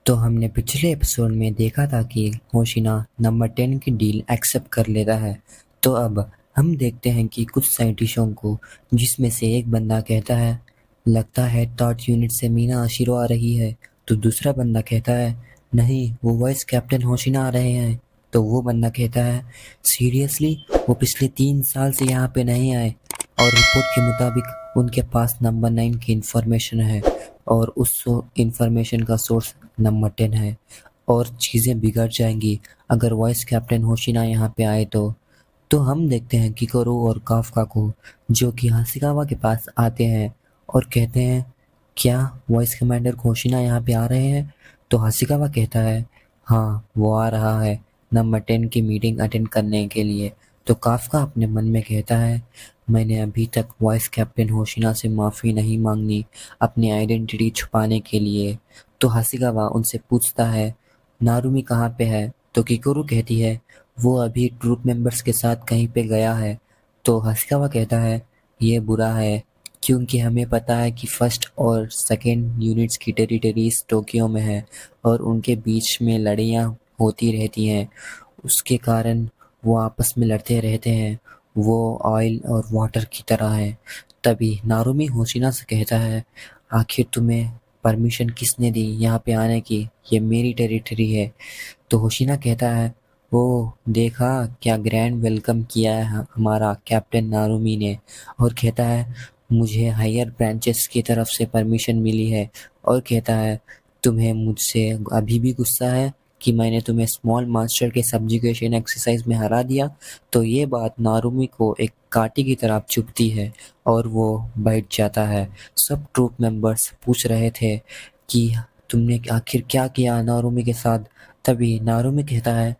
तो हमने पिछले एपिसोड में देखा था कि होशिना नंबर 10 की डील एक्सेप्ट कर लेता है। तो अब हम देखते हैं कि कुछ साइंटिस्टों को, जिसमें से एक बंदा कहता है लगता है थॉट यूनिट से मीना आशिरो आ रही है, तो दूसरा बंदा कहता है नहीं, वो वाइस कैप्टन होशिना आ रहे हैं। तो वो बंदा कहता है सीरियसली, वो पिछले 3 साल से यहाँ पे नहीं आए और रिपोर्ट के मुताबिक उनके पास नंबर 9 की इंफॉर्मेशन है और उस इंफॉर्मेशन का सोर्स नंबर 10 है और चीज़ें बिगड़ जाएंगी अगर वाइस कैप्टन होशिना यहाँ पे आए तो हम देखते हैं किकोरू और काफका को, जो कि हाशिकावा के पास आते हैं और कहते हैं क्या वाइस कमांडर होशिना यहाँ पे आ रहे हैं। तो हाशिकावा कहता है हाँ, वो आ रहा है नंबर 10 की मीटिंग अटेंड करने के लिए। तो काफका अपने मन में कहता है मैंने अभी तक वाइस कैप्टन होशिना से माफ़ी नहीं मांगी अपनी आइडेंटिटी छुपाने के लिए। तो हाशिकावा उनसे पूछता है नारुमी कहाँ पे है। तो किकोरू कहती है वो अभी ट्रूप मेंबर्स के साथ कहीं पे गया है। तो हाशिकावा कहता है ये बुरा है क्योंकि हमें पता है कि फर्स्ट और सेकेंड यूनिट्स की टेरिटरीज टोक्यो में है और उनके बीच में लड़ाइयाँ होती रहती हैं। उसके कारण वो आपस में लड़ते रहते हैं। वो ऑयल और वाटर की तरह है। तभी नारुमी होशिना से कहता है आखिर तुम्हें परमिशन किसने दी यहाँ पे आने की, ये मेरी टेरिटरी है। तो होशिना कहता है ओह देखा क्या ग्रैंड वेलकम किया है हमारा कैप्टन नारुमी ने, और कहता है मुझे हायर ब्रांचेस की तरफ से परमिशन मिली है। और कहता है तुम्हें मुझसे अभी भी गुस्सा है कि मैंने तुम्हें स्मॉल मास्टर के सब्जुगेशन एक्सरसाइज में हरा दिया। तो ये बात नारुमी को एक कांटे की तरह चुभती है और वो बैठ जाता है। सब ट्रूप मेंबर्स पूछ रहे थे कि तुमने आखिर क्या किया नारुमी के साथ। तभी नारुमी कहता है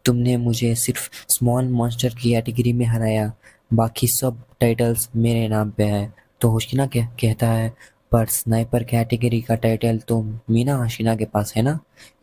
तुमने मुझे सिर्फ स्मॉल मॉन्स्टर की कैटेगरी में हराया, बाकी सब टाइटल्स मेरे नाम पे है। तो होशिना कहता है पर स्नाइपर कैटेगरी का टाइटल तो मीना हाशिना के पास है ना।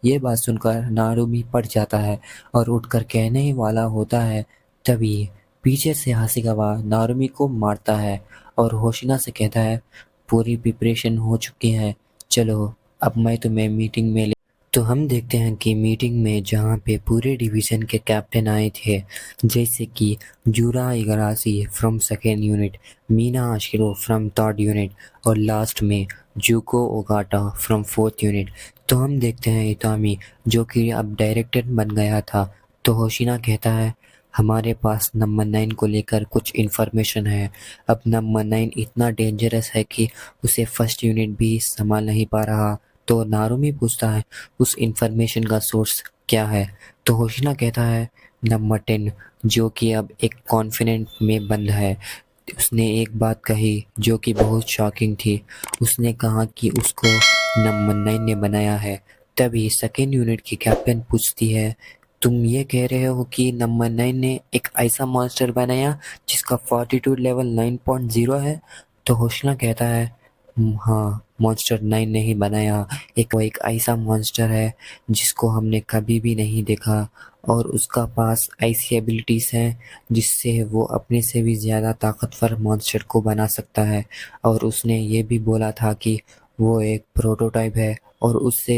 ये बात सुनकर नारुमी पड़ जाता है और उठकर कहने ही वाला होता है, तभी पीछे से हाशिकावा नारुमी को मारता है और होशिना से कहता है पूरी प्रिपरेशन हो चुकी है, चलो अब मैं तुम्हें मीटिंग में ले। तो हम देखते हैं कि मीटिंग में जहाँ पे पूरे डिवीज़न के कैप्टन आए थे, जैसे कि Jura Igarashi from second unit, Mina Ashiro from third unit और लास्ट में Juko Ogata from fourth unit. तो हम देखते हैं इतामी, जो कि अब डायरेक्टर बन गया था। तो होशिना कहता है हमारे पास नंबर 9 को लेकर कुछ इन्फॉर्मेशन है। अब नंबर 9 इतना डेंजरस है कि उसे फर्स्ट यूनिट भी संभाल नहीं पा रहा। तो नारुमी पूछता है उस इंफॉर्मेशन का सोर्स क्या है। तो होशिना कहता है नंबर 10, जो कि अब एक कॉन्फिडेंट में बंद है। उसने एक बात कही जो कि बहुत शॉकिंग थी। उसने कहा कि उसको नंबर 9 ने बनाया है। तभी सेकेंड यूनिट की कैप्टन पूछती है तुम ये कह रहे हो कि नंबर 9 ने एक ऐसा मॉन्स्टर बनाया जिसका फॉर्टीट्यूड लेवल 9.0 है। तो होशिना कहता है हाँ, मॉन्स्टर 9 ने ही बनाया। वो एक ऐसा मॉन्स्टर है जिसको हमने कभी भी नहीं देखा और उसका पास ऐसी एबिलिटीज हैं जिससे वो अपने से भी ज़्यादा ताकतवर मॉन्स्टर को बना सकता है। और उसने ये भी बोला था कि वो एक प्रोटोटाइप है और उससे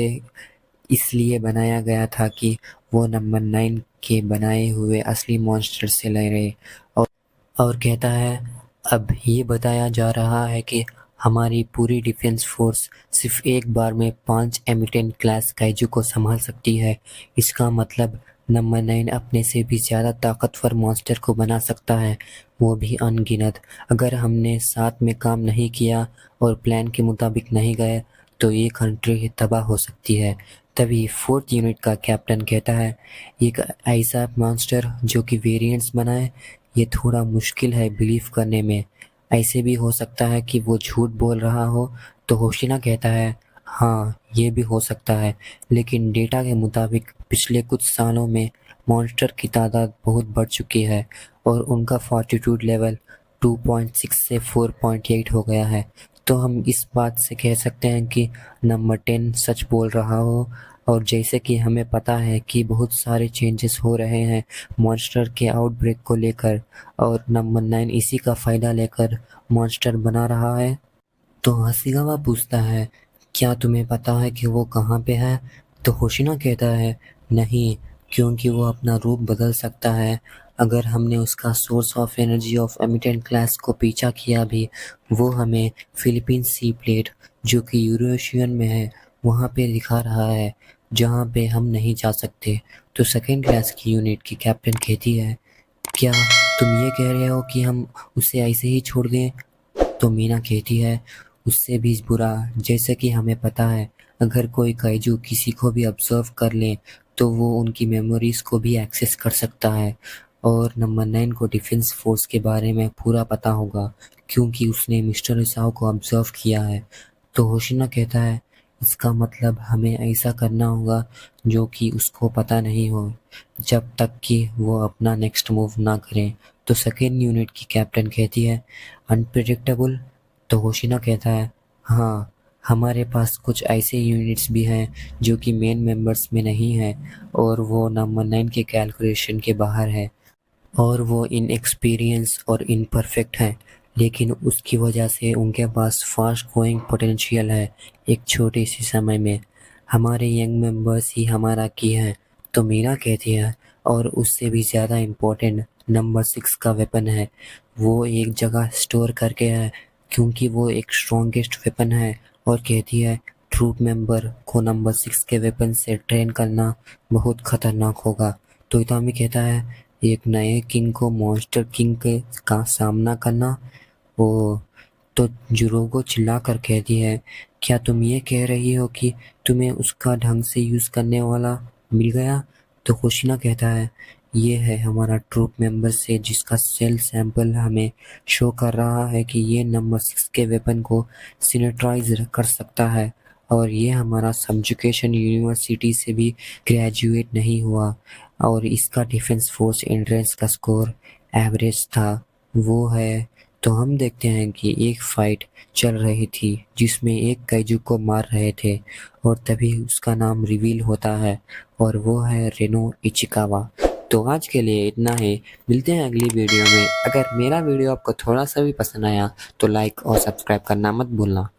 इसलिए बनाया गया था कि वो नंबर 9 के बनाए हुए असली मॉन्स्टर से लड़े। और कहता है अब ये बताया जा रहा है कि हमारी पूरी डिफेंस फोर्स सिर्फ एक बार में 5 एमिटेंट क्लास काइजू को संभाल सकती है। इसका मतलब नंबर 9 अपने से भी ज़्यादा ताकतवर मॉन्स्टर को बना सकता है, वो भी अनगिनत। अगर हमने साथ में काम नहीं किया और प्लान के मुताबिक नहीं गए तो ये कंट्री तबाह हो सकती है। तभी फोर्थ यूनिट का कैप्टन कहता है एक ऐसा मॉन्स्टर जो कि वेरिएंट्स बनाए, ये थोड़ा मुश्किल है बिलीव करने में। ऐसे भी हो सकता है कि वो झूठ बोल रहा हो। तो होशिना कहता है हाँ, ये भी हो सकता है, लेकिन डेटा के मुताबिक पिछले कुछ सालों में मॉन्स्टर की तादाद बहुत बढ़ चुकी है और उनका फॉर्टीट्यूड लेवल 2.6 से 4.8 हो गया है। तो हम इस बात से कह सकते हैं कि नंबर 10 सच बोल रहा हो। और जैसे कि हमें पता है कि बहुत सारे चेंजेस हो रहे हैं मॉन्स्टर के आउटब्रेक को लेकर और नंबर 9 इसी का फ़ायदा लेकर मॉन्स्टर बना रहा है। तो हाशिगावा पूछता है क्या तुम्हें पता है कि वो कहाँ पे है। तो होशिना कहता है नहीं, क्योंकि वो अपना रूप बदल सकता है। अगर हमने उसका source of energy of emittent class को पीछा किया भी, वो हमें फिलीपींस सी प्लेट जो कि यूरेशियन में है वहाँ पे दिखा रहा है, जहाँ पे हम नहीं जा सकते। तो सेकेंड क्लास की यूनिट की कैप्टन कहती है, क्या तुम ये कह रहे हो कि हम उसे ऐसे ही छोड़ दें? तो मीना कहती है, उससे भी बुरा। जैसे कि हमें पता है, अगर कोई काइजू किसी को भी ऑब्जर्व कर ले तो वो उनकी मेमोरीज को भी एक्सेस कर सकता है। और नंबर 9 को डिफेंस फोर्स के बारे में पूरा पता होगा, क्योंकि उसने मिस्टर इसाओ को ऑब्जर्व किया है। तो होशिना कहता है, इसका मतलब हमें ऐसा करना होगा जो कि उसको पता नहीं हो, जब तक कि वो अपना नेक्स्ट मूव ना करें। तो सेकेंड यूनिट की कैप्टन कहती है, अनप्रिडिक्टेबल। तो होशिना कहता है, हाँ, हमारे पास कुछ ऐसे यूनिट्स भी हैं जो कि मेन मेंबर्स में नहीं है, और वो नंबर 9 के कैलकुलेशन के बाहर है, और वो इनएक्सपीरियंस और इनपरफेक्ट हैं, लेकिन उसकी वजह से उनके पास फास्ट ग्रोइंग पोटेंशियल है एक छोटे से समय में। हमारे यंग मेंबर्स ही हमारा की है। तो मीरा कहती है, और उससे भी ज़्यादा इम्पोर्टेंट नंबर 6 का वेपन है। वो एक जगह स्टोर करके है, क्योंकि वो एक स्ट्रॉन्गेस्ट वेपन है। और कहती है, ट्रूप मेंबर को नंबर 6 के वेपन से ट्रेन करना बहुत खतरनाक होगा। तो इतामी कहता है, एक नए किंग को मॉन्स्टर किंग का सामना करना। वो तो जुरोगो चिल्लाकर कहती है, क्या तुम ये कह रही हो कि तुम्हें उसका ढंग से यूज़ करने वाला मिल गया? तो होशिना कहता है, ये है हमारा ट्रूप मेंबर से जिसका सेल सैंपल हमें शो कर रहा है कि ये नंबर 6 के वेपन को सिनेट्राइज कर सकता है, और ये हमारा सब्जुकेशन यूनिवर्सिटी से भी ग्रेजुएट नहीं हुआ, और इसका डिफेंस फोर्स एंट्रेंस का स्कोर एवरेज था। वो है। तो हम देखते हैं कि एक फाइट चल रही थी जिसमें एक काइजू को मार रहे थे, और तभी उसका नाम रिवील होता है, और वो है रेनो इचिकावा। तो आज के लिए इतना ही। मिलते हैं अगली वीडियो में। अगर मेरा वीडियो आपको थोड़ा सा भी पसंद आया तो लाइक और सब्सक्राइब करना मत भूलना।